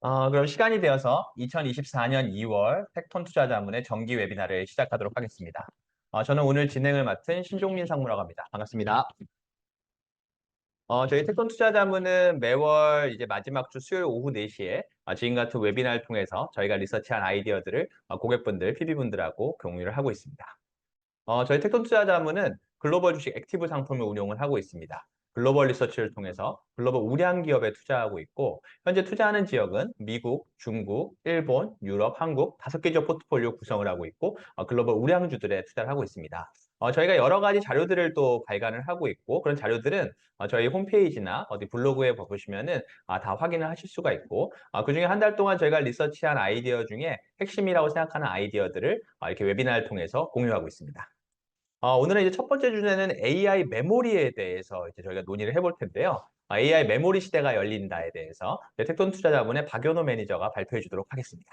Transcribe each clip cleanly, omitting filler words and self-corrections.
그럼 시간이 되어서 2024년 2월 팩톤 투자자문의 정기 웨비나를 시작하도록 하겠습니다. 저는 오늘 진행을 맡은 신종민 상무라고 합니다. 반갑습니다. 저희 팩톤 투자자문은 매월 이제 마지막 주 수요일 오후 4시에 지금 같은 웨비나를 통해서 저희가 리서치한 아이디어들을 고객분들, PB분들하고 공유를 하고 있습니다. 저희 택톤 투자자문은 글로벌 주식 액티브 상품을 운용을 하고 있습니다. 글로벌 리서치를 통해서 글로벌 우량 기업에 투자하고 있고 현재 투자하는 지역은 미국, 중국, 일본, 유럽, 한국 5개 지역 포트폴리오 구성을 하고 있고 글로벌 우량주들에 투자를 하고 있습니다. 저희가 여러 가지 자료들을 또 발간을 하고 있고 그런 자료들은 저희 홈페이지나 어디 블로그에 보시면은 다 확인을 하실 수가 있고 그중에 한 달 동안 저희가 리서치한 아이디어 중에 핵심이라고 생각하는 아이디어들을 이렇게 웨비나를 통해서 공유하고 있습니다. 오늘은 이제 첫 번째 주제는 AI 메모리에 대해서 이제 저희가 논의를 해볼 텐데요. AI 메모리 시대가 열린다에 대해서 택톤 투자자문의 박연호 매니저가 발표해 주도록 하겠습니다.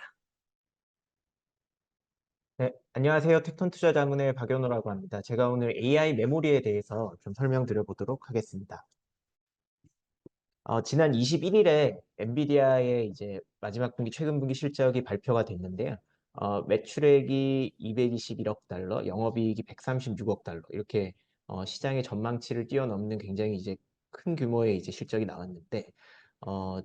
네, 안녕하세요. 텍톤 투자자문의 박연호라고 합니다. 제가 오늘 AI 메모리에 대해서 좀 설명드려 보도록 하겠습니다. 지난 21일에 엔비디아의 이제 마지막 분기, 최근 분기 실적이 발표가 됐는데요. 매출액이 221억 달러, 영업이익이 136억 달러, 이렇게 시장의 전망치를 뛰어넘는 굉장히 이제 큰 규모의 이제 실적이 나왔는데,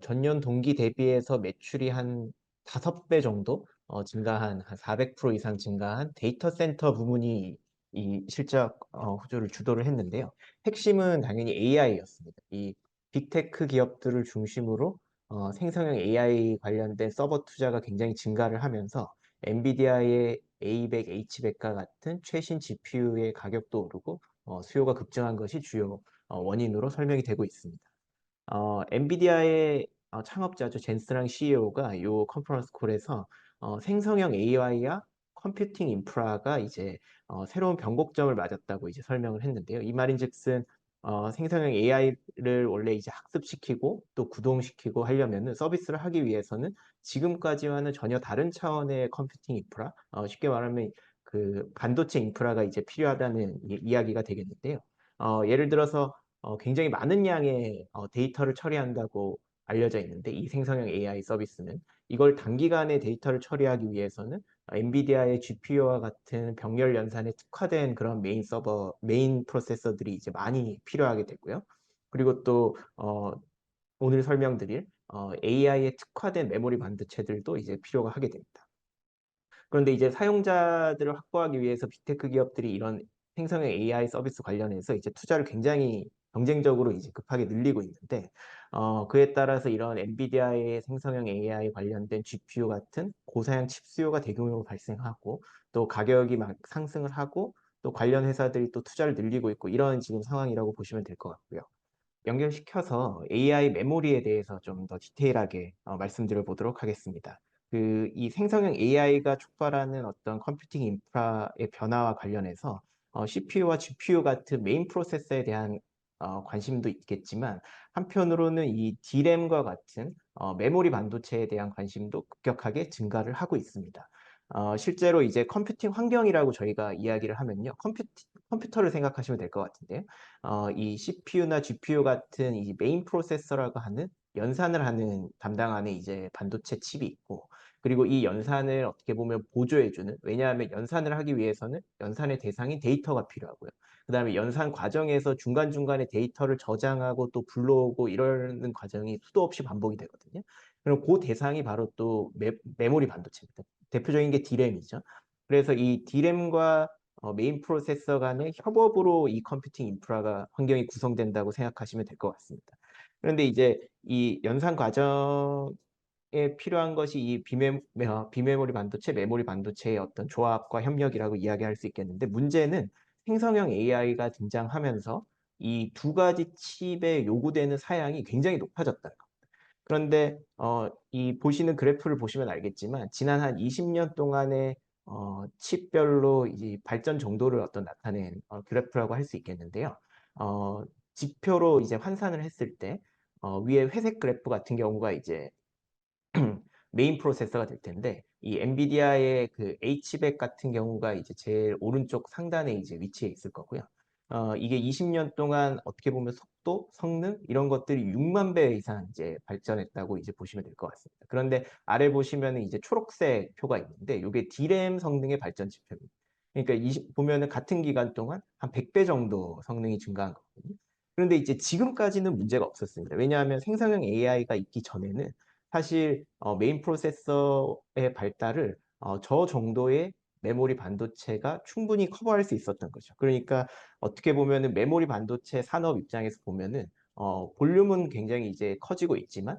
전년 동기 대비해서 매출이 한 5배 정도 증가한, 한 400% 이상 증가한 데이터 센터 부문이 이 실적 호조를 주도를 했는데요. 핵심은 당연히 AI였습니다. 이 빅테크 기업들을 중심으로 생성형 AI 관련된 서버 투자가 굉장히 증가를 하면서 엔비디아의 A100, H100과 같은 최신 GPU의 가격도 오르고 수요가 급증한 것이 주요 원인으로 설명이 되고 있습니다. 엔비디아의 창업자죠. 젠스랑 CEO가 이 컨퍼런스 콜에서 생성형 AI와 컴퓨팅 인프라가 이제 새로운 변곡점을 맞았다고 이제 설명을 했는데요. 이 말인즉슨 생성형 AI를 원래 이제 학습시키고 또 구동시키고 하려면은 서비스를 하기 위해서는 지금까지와는 전혀 다른 차원의 컴퓨팅 인프라, 쉽게 말하면 그 반도체 인프라가 이제 필요하다는 이야기가 되겠는데요. 예를 들어서 굉장히 많은 양의 데이터를 처리한다고 알려져 있는데 이 생성형 AI 서비스는 이걸 단기간에 데이터를 처리하기 위해서는 엔비디아의 GPU와 같은 병렬 연산에 특화된 그런 메인 서버, 메인 프로세서들이 이제 많이 필요하게 되고요. 그리고 또 오늘 설명드릴 AI에 특화된 메모리 반도체들도 이제 필요가 하게 됩니다. 그런데 이제 사용자들을 확보하기 위해서 빅테크 기업들이 이런 생성형 AI 서비스 관련해서 이제 투자를 굉장히 경쟁적으로 이제 급하게 늘리고 있는데, 그에 따라서 이런 엔비디아의 생성형 AI 관련된 GPU 같은 고사양 칩 수요가 대규모로 발생하고 또 가격이 막 상승을 하고 또 관련 회사들이 또 투자를 늘리고 있고 이런 지금 상황이라고 보시면 될 것 같고요. 연결시켜서 AI 메모리에 대해서 좀 더 디테일하게 말씀드려 보도록 하겠습니다. 이 생성형 AI가 촉발하는 어떤 컴퓨팅 인프라의 변화와 관련해서 CPU와 GPU 같은 메인 프로세서에 대한 관심도 있겠지만 한편으로는 이 D램과 같은 메모리 반도체에 대한 관심도 급격하게 증가를 하고 있습니다. 실제로 이제 컴퓨팅 환경이라고 저희가 이야기를 하면요. 컴퓨터를 생각하시면 될 것 같은데요. 이 CPU나 GPU 같은 이 메인 프로세서라고 하는 연산을 하는 담당하는 이제 반도체 칩이 있고 그리고 이 연산을 어떻게 보면 보조해주는 왜냐하면 연산을 하기 위해서는 연산의 대상인 데이터가 필요하고요. 그 다음에 연산 과정에서 중간중간에 데이터를 저장하고 또 불러오고 이러는 과정이 수도 없이 반복이 되거든요. 그럼 그 대상이 바로 또 메모리 반도체입니다. 대표적인 게 D램이죠. 그래서 이 D램과 메인 프로세서 간의 협업으로 이 컴퓨팅 인프라가 환경이 구성된다고 생각하시면 될 것 같습니다. 그런데 이제 이 연산 과정에 필요한 것이 이 비메모리 반도체, 메모리 반도체의 어떤 조합과 협력이라고 이야기할 수 있겠는데 문제는 생성형 AI가 등장하면서 이 두 가지 칩에 요구되는 사양이 굉장히 높아졌다는 것. 그런데 이 보시는 그래프를 보시면 알겠지만 지난 한 20년 동안의 칩별로 이 발전 정도를 어떤 나타낸 그래프라고 할 수 있겠는데요. 지표로 이제 환산을 했을 때 위에 회색 그래프 같은 경우가 이제 메인 프로세서가 될 텐데 이 엔비디아의 그 H100 같은 경우가 이제 제일 오른쪽 상단에 이제 위치해 있을 거고요. 이게 20년 동안 어떻게 보면 속도, 성능 이런 것들이 6만 배 이상 이제 발전했다고 이제 보시면 될 것 같습니다. 그런데 아래 보시면은 이제 초록색 표가 있는데 이게 D램 성능의 발전 지표입니다. 그러니까 보면은 같은 기간 동안 한 100배 정도 성능이 증가한 거거든요. 그런데 이제 지금까지는 문제가 없었습니다. 왜냐하면 생성형 AI가 있기 전에는 사실 메인 프로세서의 발달을 저 정도의 메모리 반도체가 충분히 커버할 수 있었던 거죠. 그러니까 어떻게 보면은 메모리 반도체 산업 입장에서 보면은 볼륨은 굉장히 이제 커지고 있지만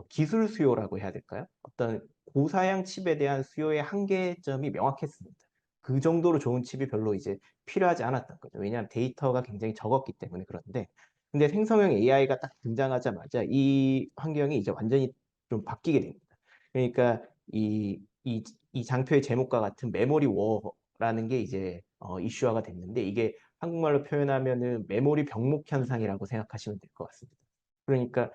기술 수요라고 해야 될까요? 어떤 고사양 칩에 대한 수요의 한계점이 명확했습니다. 그 정도로 좋은 칩이 별로 이제 필요하지 않았던 거죠. 왜냐하면 데이터가 굉장히 적었기 때문에. 그런데 근데 생성형 AI가 딱 등장하자마자 이 환경이 이제 완전히 좀 바뀌게 됩니다. 그러니까 이 장표의 제목과 같은 메모리 워라는 게 이제 이슈화가 됐는데 이게 한국말로 표현하면은 메모리 병목 현상이라고 생각하시면 될 것 같습니다. 그러니까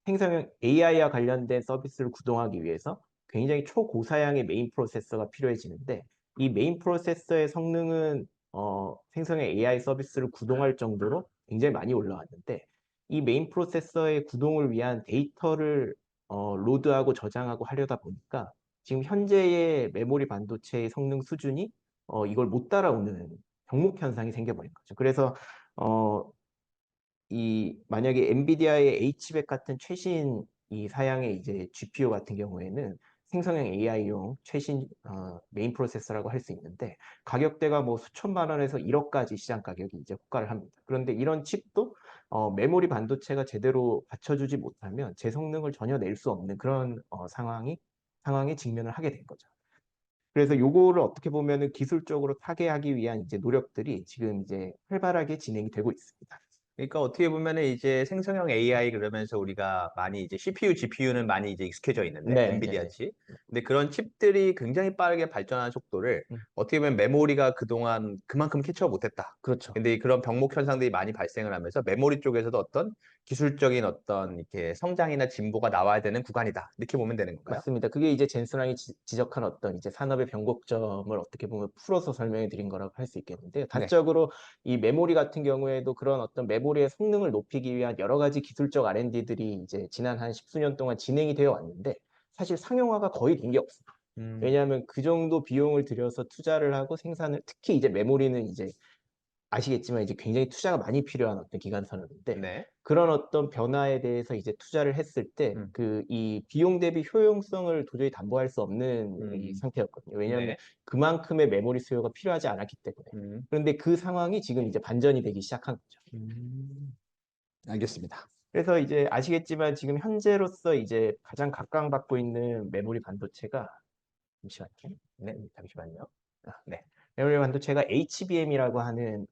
생성형 AI와 관련된 서비스를 구동하기 위해서 굉장히 초고사양의 메인 프로세서가 필요해지는데 이 메인 프로세서의 성능은 생성형 AI 서비스를 구동할 정도로 굉장히 많이 올라왔는데 이 메인 프로세서의 구동을 위한 데이터를 로드하고 저장하고 하려다 보니까 지금 현재의 메모리 반도체의 성능 수준이 이걸 못 따라오는 병목 현상이 생겨버린 거죠. 그래서 어, 만약에 엔비디아의 H백 같은 최신 이 사양의 이제 GPU 같은 경우에는 생성형 AI용 최신 메인 프로세서라고 할 수 있는데 가격대가 뭐 수천만 원에서 1억까지 시장 가격이 이제 호가를 합니다. 그런데 이런 칩도 메모리 반도체가 제대로 받쳐주지 못하면 제 성능을 전혀 낼 수 없는 그런 상황에 직면을 하게 된 거죠. 그래서 요거를 어떻게 보면은 기술적으로 타개하기 위한 이제 노력들이 지금 이제 활발하게 진행이 되고 있습니다. 그러니까 어떻게 보면은 이제 생성형 AI 그러면서 우리가 많이 이제 CPU, GPU는 많이 이제 익숙해져 있는데 네, 네, 엔비디아 네. 칩. 근데 그런 칩들이 굉장히 빠르게 발전하는 속도를 음, 어떻게 보면 메모리가 그동안 그만큼 캐치업 못했다. 그렇죠. 근데 그런 병목 현상들이 많이 발생을 하면서 메모리 쪽에서도 어떤 기술적인 어떤 이렇게 성장이나 진보가 나와야 되는 구간이다. 이렇게 보면 되는 건가요? 맞습니다. 그게 이제 젠슨왕이 지적한 어떤 이제 산업의 변곡점을 어떻게 보면 풀어서 설명해 드린 거라고 할 수 있겠는데요. 네. 단적으로 이 메모리 같은 경우에도 그런 어떤 메모리의 성능을 높이기 위한 여러 가지 기술적 R&D들이 이제 지난 한 십수년 동안 진행이 되어 왔는데 사실 상용화가 거의 된 게 없습니다. 음, 왜냐하면 그 정도 비용을 들여서 투자를 하고 생산을 특히 이제 메모리는 이제 아시겠지만 이제 굉장히 투자가 많이 필요한 어떤 기간 산업인데 네. 그런 어떤 변화에 대해서 이제 투자를 했을 때 음, 그 이 비용 대비 효용성을 도저히 담보할 수 없는 이 음, 상태였거든요. 왜냐하면 네. 그만큼의 메모리 수요가 필요하지 않았기 때문에. 음, 그런데 그 상황이 지금 이제 반전이 되기 시작한 거죠. 음, 알겠습니다. 그래서 이제 아시겠지만 지금 현재로서 이제 가장 각광받고 있는 메모리 반도체가 잠시만요. 네, 잠시만요. 네. 메모리 반도체가 HBM이라고 하는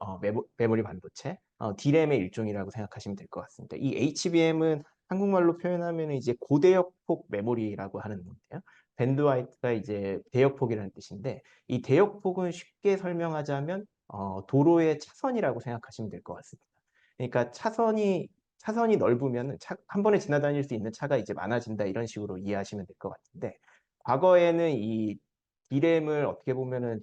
메모리 반도체, D램의 일종이라고 생각하시면 될 것 같습니다. 이 HBM은 한국말로 표현하면 이제 고대역폭 메모리라고 하는 건데요. 밴드와이트가 이제 대역폭이라는 뜻인데 이 대역폭은 쉽게 설명하자면 도로의 차선이라고 생각하시면 될 것 같습니다. 그러니까 차선이 넓으면 한 번에 지나다닐 수 있는 차가 이제 많아진다 이런 식으로 이해하시면 될 것 같은데 과거에는 이 D램을 어떻게 보면은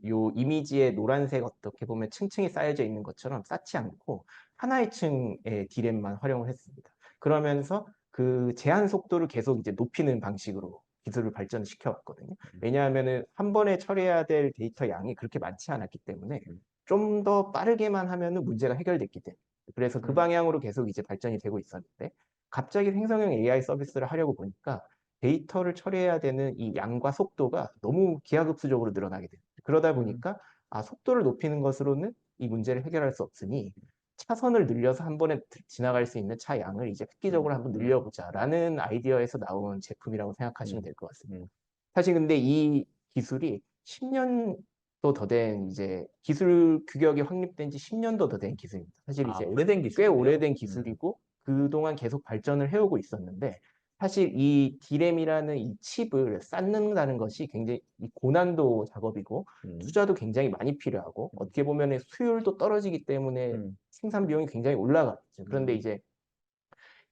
요 이미지의 노란색 어떻게 보면 층층이 쌓여져 있는 것처럼 쌓지 않고 하나의 층의 D램만 활용을 했습니다. 그러면서 그 제한 속도를 계속 이제 높이는 방식으로 기술을 발전시켜 왔거든요. 왜냐하면은 한 번에 처리해야 될 데이터 양이 그렇게 많지 않았기 때문에 음, 좀 더 빠르게만 하면은 문제가 해결됐기 때문에 그래서 그 음, 방향으로 계속 이제 발전이 되고 있었는데 갑자기 생성형 AI 서비스를 하려고 보니까 데이터를 처리해야 되는 이 양과 속도가 너무 기하급수적으로 늘어나게 됩니다. 그러다 음, 보니까 속도를 높이는 것으로는 이 문제를 해결할 수 없으니 차선을 늘려서 한 번에 지나갈 수 있는 차 양을 이제 음, 획기적으로 한번 음, 늘려보자라는 아이디어에서 나온 제품이라고 생각하시면 음, 될 것 같습니다. 음. 사실 근데 이 기술이 10년도 더 된 이제 기술 규격이 확립된 지 10년도 더 된 기술입니다. 사실 아, 이제 오래된 꽤 기술이군요. 오래된 기술이고 그동안 계속 발전을 해오고 있었는데 사실 이 D램이라는 이 칩을 쌓는다는 것이 굉장히 이 고난도 작업이고 음, 투자도 굉장히 많이 필요하고 음, 어떻게 보면 수율도 떨어지기 때문에 음, 생산 비용이 굉장히 올라가죠. 그런데 음, 이제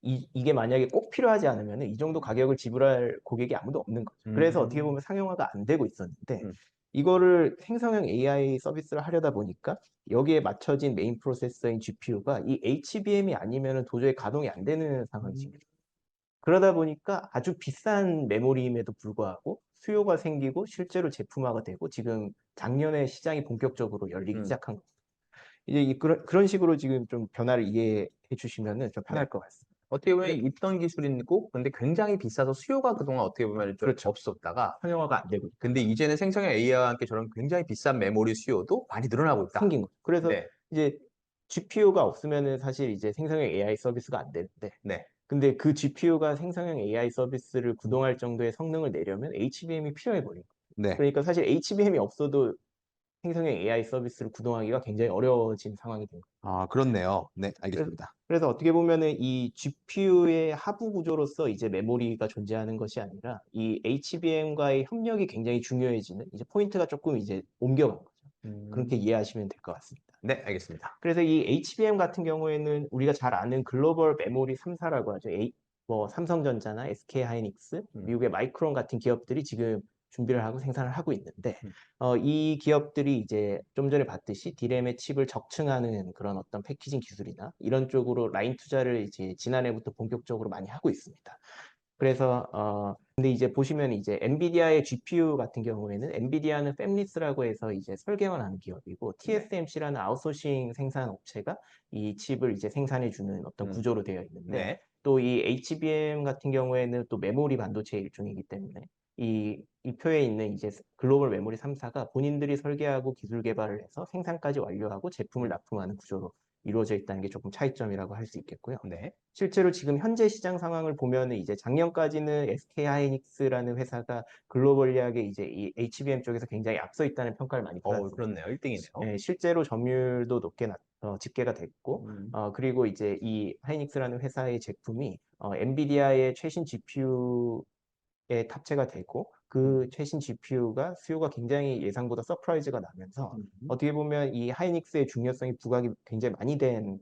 이게 만약에 꼭 필요하지 않으면 이 정도 가격을 지불할 고객이 아무도 없는 거죠. 그래서 어떻게 음, 보면 상용화가 안 되고 있었는데 음. 이거를 생성형 AI 서비스를 하려다 보니까 여기에 맞춰진 메인 프로세서인 GPU가 이 HBM이 아니면은 도저히 가동이 안 되는 상황이 음. 생겨요. 그러다 보니까 아주 비싼 메모리임에도 불구하고 수요가 생기고 실제로 제품화가 되고 지금 작년에 시장이 본격적으로 열리기 음. 시작한 겁니다. 이제 그런 식으로 지금 좀 변화를 이해해 주시면은 좀 네. 편할 것 같습니다. 어떻게 보면 네. 있던 기술이고 근데 굉장히 비싸서 수요가 그동안 어떻게 보면 좀 그렇죠. 없었다가 상용화가 안 되고 근데 이제는 생성형 AI와 함께 저런 굉장히 비싼 메모리 수요도 많이 늘어나고 있다. 생긴 거죠. 그래서 네. 이제 GPU가 없으면은 사실 이제 생성형 AI 서비스가 안 되는데 네. 근데 그 GPU가 생성형 AI 서비스를 구동할 정도의 성능을 내려면 HBM이 필요해 버린 거예요. 네. 그러니까 사실 HBM이 없어도 생성형 AI 서비스를 구동하기가 굉장히 어려워진 상황이 된 거예요. 아 그렇네요. 네 그래서 알겠습니다. 그래서 어떻게 보면은 이 GPU의 하부 구조로서 이제 메모리가 존재하는 것이 아니라 이 HBM과의 협력이 굉장히 중요해지는 이제 포인트가 쪼끔 이제 옮겨간 거죠. 그렇게 음. 이해하시면 될 것 같습니다. 네 알겠습니다. 그래서 이 HBM 같은 경우에는 우리가 잘 아는 글로벌 메모리 3 사라고 하죠. 뭐 삼성전자나 SK하이닉스, 음. 미국의 마이크론 같은 기업들이 지금 준비를 하고 생산을 하고 있는데 음. 이 기업들이 이제 좀 전에 봤듯이 D램의 칩을 적층하는 그런 어떤 패키징 기술이나 이런 쪽으로 라인 투자를 이제 지난해부터 본격적으로 많이 하고 있습니다. 그래서 근데 이제 보시면 이제 엔비디아의 GPU 같은 경우에는 엔비디아는 팹리스라고 해서 이제 설계만 하는 기업이고 네. TSMC라는 아웃소싱 생산 업체가 이 칩을 이제 생산해 주는 어떤 음. 구조로 되어 있는데 네. 또 이 HBM 같은 경우에는 또 메모리 반도체의 일종이기 때문에 이 표에 있는 이제 글로벌 메모리 3사가 본인들이 설계하고 기술 개발을 해서 생산까지 완료하고 제품을 음. 납품하는 구조로 이루어져 있다는 게 조금 차이점이라고 할 수 있겠고요. 네. 실제로 지금 현재 시장 상황을 보면은 이제 작년까지는 SK하이닉스라는 회사가 글로벌리하게 이제 이 HBM 쪽에서 굉장히 앞서 있다는 평가를 많이 받았습니다. 그렇네요. 1 등이네요. 예, 실제로 점유율도 높게 집계가 됐고, 음. 그리고 이제 이 하이닉스라는 회사의 제품이 엔비디아의 최신 GPU에 탑재가 되고, 음. 그 최신 GPU가 수요가 굉장히 예상보다 서프라이즈가 나면서 음. 어떻게 보면 이 하이닉스의 중요성이 부각이 굉장히 많이 된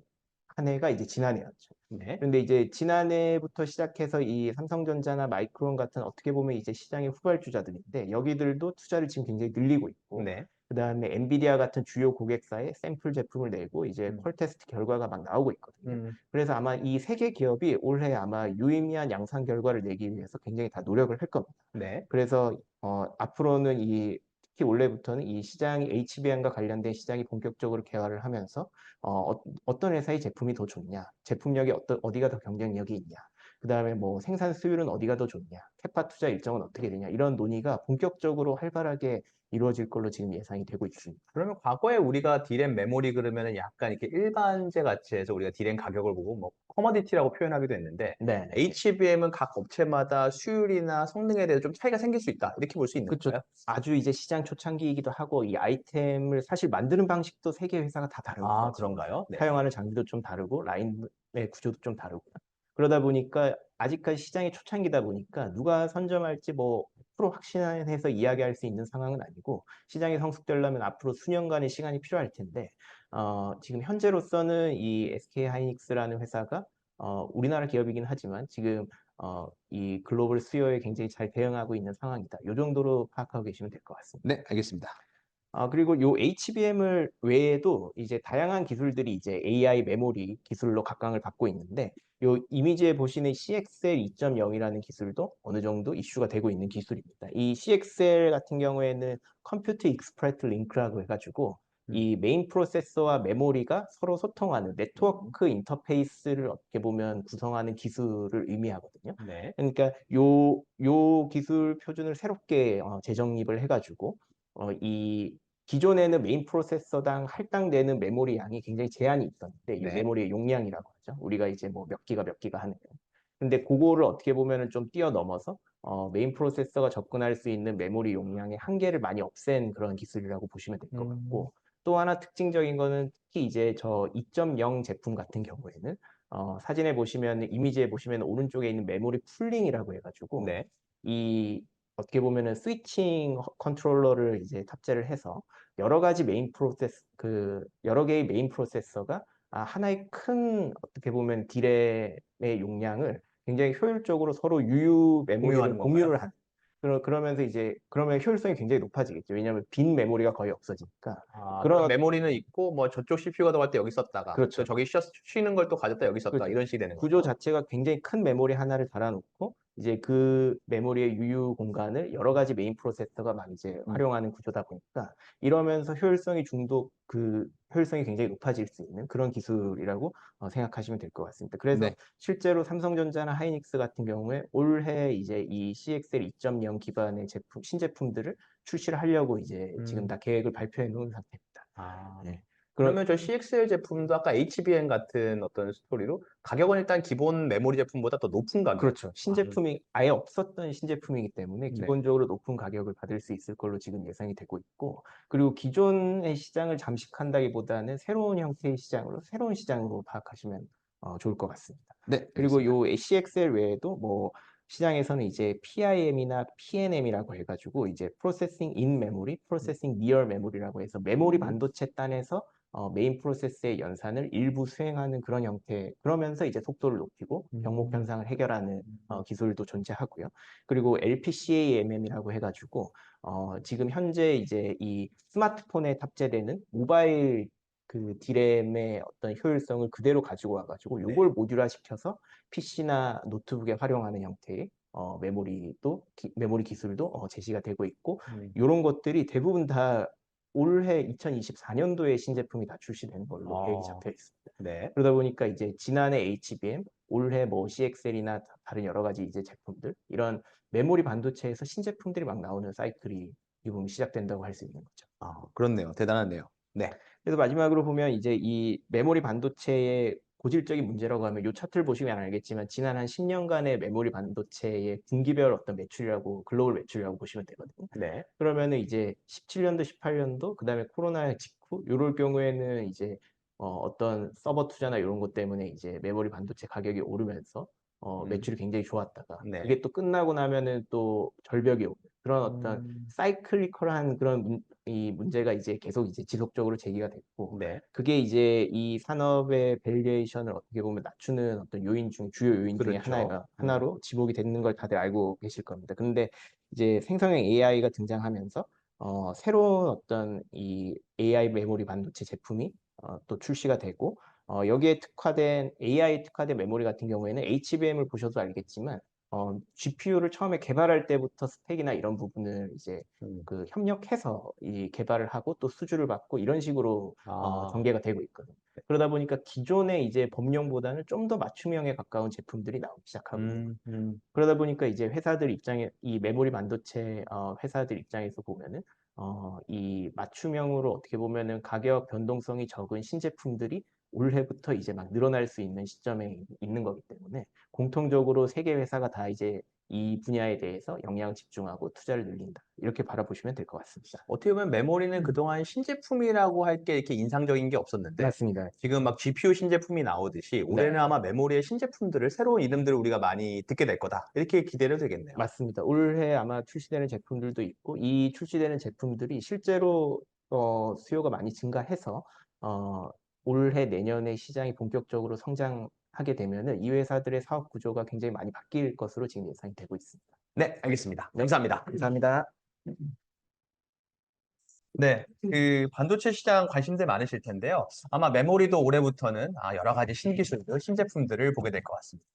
한 해가 이제 지난해였죠. 네. 그런데 이제 지난해부터 시작해서 이 삼성전자나 마이크론 같은 어떻게 보면 이제 시장의 후발주자들인데 여기들도 투자를 지금 굉장히 늘리고 있고 네. 그다음에 엔비디아 같은 주요 고객사에 샘플 제품을 내고 이제 음. 퀄 테스트 결과가 막 나오고 있거든요. 음. 그래서 아마 이 세 개 기업이 올해 아마 유의미한 양산 결과를 내기 위해서 굉장히 다 노력을 할 겁니다. 네. 그래서 앞으로는 특히 올해부터는 이 시장이 HBM과 관련된 시장이 본격적으로 개화를 하면서 어떤 회사의 제품이 더 좋냐, 제품력이 어디가 더 경쟁력이 있냐, 그다음에 뭐 생산 수율은 어디가 더 좋냐, 캐파 투자 일정은 어떻게 되냐 이런 논의가 본격적으로 활발하게 이루어질 걸로 지금 예상이 되고 있습니다. 그러면 과거에 우리가 D램 메모리 그러면은 약간 이렇게 일반재 같이 해서 우리가 D램 가격을 보고 뭐 커머디티라고 표현하기도 했는데 네네. HBM은 각 업체마다 수율이나 성능에 대해서 좀 차이가 생길 수 있다. 이렇게 볼 수 있는 그쵸. 건가요? 아주 이제 시장 초창기이기도 하고 이 아이템을 사실 만드는 방식도 세 개 회사가 다 다릅니다. 아 그런가요? 네. 사용하는 장비도 좀 다르고 라인의 구조도 좀 다르고요. 그러다 보니까 아직까지 시장이 초창기다 보니까 누가 선점할지 뭐 100% 확신해서 이야기할 수 있는 상황은 아니고 시장이 성숙되려면 앞으로 수년간의 시간이 필요할 텐데 지금 현재로서는 이 SK하이닉스라는 회사가 우리나라 기업이긴 하지만 지금 이 글로벌 수요에 굉장히 잘 대응하고 있는 상황이다. 요 정도로 파악하고 계시면 될 것 같습니다. 네, 알겠습니다. 그리고 요 HBM을 외에도 이제 다양한 기술들이 이제 AI 메모리 기술로 각광을 받고 있는데 요 이미지에 보시는 CXL 2.0이라는 기술도 어느 정도 이슈가 되고 있는 기술입니다. 이 CXL 같은 경우에는 컴퓨터 익스프레스 링크라고 해가지고 음. 이 메인 프로세서와 메모리가 서로 소통하는 네트워크 인터페이스를 어떻게 보면 구성하는 기술을 의미하거든요. 네. 그러니까 요 기술 표준을 새롭게 재정립을 해가지고 이 기존에는 메인 프로세서당 할당되는 메모리 양이 굉장히 제한이 있었는데 이 네. 메모리의 용량이라고 하죠. 우리가 이제 뭐 몇 기가 하는 거. 근데 그거를 어떻게 보면은 좀 뛰어넘어서 메인 프로세서가 접근할 수 있는 메모리 용량의 한계를 많이 없앤 그런 기술이라고 보시면 될 것 음. 같고 또 하나 특징적인 거는 특히 이제 저 2.0 제품 같은 경우에는 사진에 보시면 이미지에 보시면 오른쪽에 있는 메모리 풀링이라고 해가지고 네. 이 어떻게 보면은 스위칭 컨트롤러를 이제 탑재를 해서 여러 개의 메인 프로세서가 하나의 큰 어떻게 보면 D램의 용량을 굉장히 효율적으로 서로 유유 메모리를 공유하는 건가요? 공유를 하는 그러면서 이제 그러면 효율성이 굉장히 높아지겠죠. 왜냐하면 빈 메모리가 거의 없어지니까. 그럼 그런 메모리는 있고 뭐 저쪽 CPU가 들어갈 때 여기 썼다가 또 그렇죠. 저기 쉬는 걸 또 가졌다 여기 썼다 그렇죠. 이런 식이 되는 구조 거죠. 자체가 굉장히 큰 메모리 하나를 달아놓고 이제 그 메모리의 유유 공간을 여러 가지 메인 프로세서가 막 이제 활용하는 구조다 보니까 이러면서 효율성이 굉장히 높아질 수 있는 그런 기술이라고 생각하시면 될 것 같습니다. 그래서 네. 실제로 삼성전자나 하이닉스 같은 경우에 올해 이제 이 CXL 2.0 기반의 신제품들을 출시를 하려고 이제 지금 음. 다 계획을 발표해 놓은 상태입니다. 아. 네. 그러면 저 CXL 제품도 아까 HBM 같은 어떤 스토리로 가격은 일단 기본 메모리 제품보다 더 높은 가격. 그렇죠. 신제품이 아예 없었던 신제품이기 때문에 네. 기본적으로 높은 가격을 받을 수 있을 걸로 지금 예상이 되고 있고, 그리고 기존의 시장을 잠식한다기보다는 새로운 시장으로 파악하시면 좋을 것 같습니다. 네, 그리고 알겠습니다. 요 CXL 외에도 뭐 시장에서는 이제 PIM이나 PNM이라고 해가지고 이제 Processing in Memory, Processing Near Memory라고 해서 메모리 반도체 단에서 메인 프로세스의 연산을 일부 수행하는 그런 형태, 그러면서 이제 속도를 높이고 병목 음. 현상을 해결하는 기술도 존재하고요. 그리고 LPCAMM이라고 해가지고 지금 현재 이제 이 스마트폰에 탑재되는 모바일 그 디램의 어떤 효율성을 그대로 가지고 와가지고 네. 요걸 모듈화 시켜서 PC나 노트북에 활용하는 형태의 메모리 기술도 제시가 되고 있고, 이런 것들이 대부분 다 올해 2024년도에 신제품이 다 출시되는 걸로 계획이 잡혀 있습니다. 네. 그러다 보니까 이제 지난해 HBM, 올해 뭐 CXL이나 다른 여러 가지 이제 제품들, 이런 메모리 반도체에서 신제품들이 막 나오는 사이클이 지금 시작된다고 할 수 있는 거죠. 그렇네요. 대단하네요. 네. 그래서 마지막으로 보면 이제 이 메모리 반도체의 고질적인 문제라고 하면 이 차트를 보시면 알겠지만 지난 한 10년간의 메모리 반도체의 분기별 어떤 매출이라고 글로벌 매출이라고 보시면 되거든요. 네. 그러면은 이제 17년도, 18년도, 그다음에 코로나 직후 요럴 경우에는 이제 어떤 서버 투자나 이런 것 때문에 이제 메모리 반도체 가격이 오르면서 매출이 굉장히 좋았다가 네. 그게 또 끝나고 나면은 또 절벽이 오는 그런 어떤 음. 사이클리컬한 그런 이 문제가 이제 계속 이제 지속적으로 제기가 됐고, 네. 그게 이제 이 산업의 밸류에이션을 어떻게 보면 낮추는 어떤 주요 요인 중에 그렇죠. 하나로 지목이 되는 걸 다들 알고 계실 겁니다. 근데 이제 생성형 AI가 등장하면서 새로운 어떤 이 AI 메모리 반도체 제품이 또 출시가 되고, 여기에 특화된 AI 특화된 메모리 같은 경우에는 HBM을 보셔도 알겠지만 GPU를 처음에 개발할 때부터 스펙이나 이런 부분을 이제 그 협력해서 이 개발을 하고 또 수주를 받고 이런 식으로 아. 전개가 되고 있거든요. 그러다 보니까 기존의 이제 법령보다는 좀 더 맞춤형에 가까운 제품들이 나오기 시작하고 있는 거예요. 그러다 보니까 이제 이 메모리 반도체 회사들 입장에서 보면은 이 맞춤형으로 어떻게 보면은 가격 변동성이 적은 신제품들이 올해부터 이제 막 늘어날 수 있는 시점에 있는 거기 때문에 공통적으로 세계 회사가 다 이제 이 분야에 대해서 역량을 집중하고 투자를 늘린다. 이렇게 바라보시면 될 것 같습니다. 어떻게 보면 메모리는 그동안 신제품이라고 할 게 이렇게 인상적인 게 없었는데 맞습니다. 지금 막 GPU 신제품이 나오듯이 올해는 네. 아마 메모리의 신제품들을 새로운 이름들을 우리가 많이 듣게 될 거다. 이렇게 기대를 되겠네요. 맞습니다. 올해 아마 출시되는 제품들도 있고, 이 출시되는 제품들이 실제로 수요가 많이 증가해서 올해 내년에 시장이 본격적으로 성장하게 되면은 이 회사들의 사업 구조가 굉장히 많이 바뀔 것으로 지금 예상이 되고 있습니다. 네, 알겠습니다. 네, 감사합니다. 감사합니다. 네, 그 반도체 시장 관심들 많으실 텐데요. 아마 메모리도 올해부터는 여러 가지 신기술들, 신제품들을 보게 될 것 같습니다.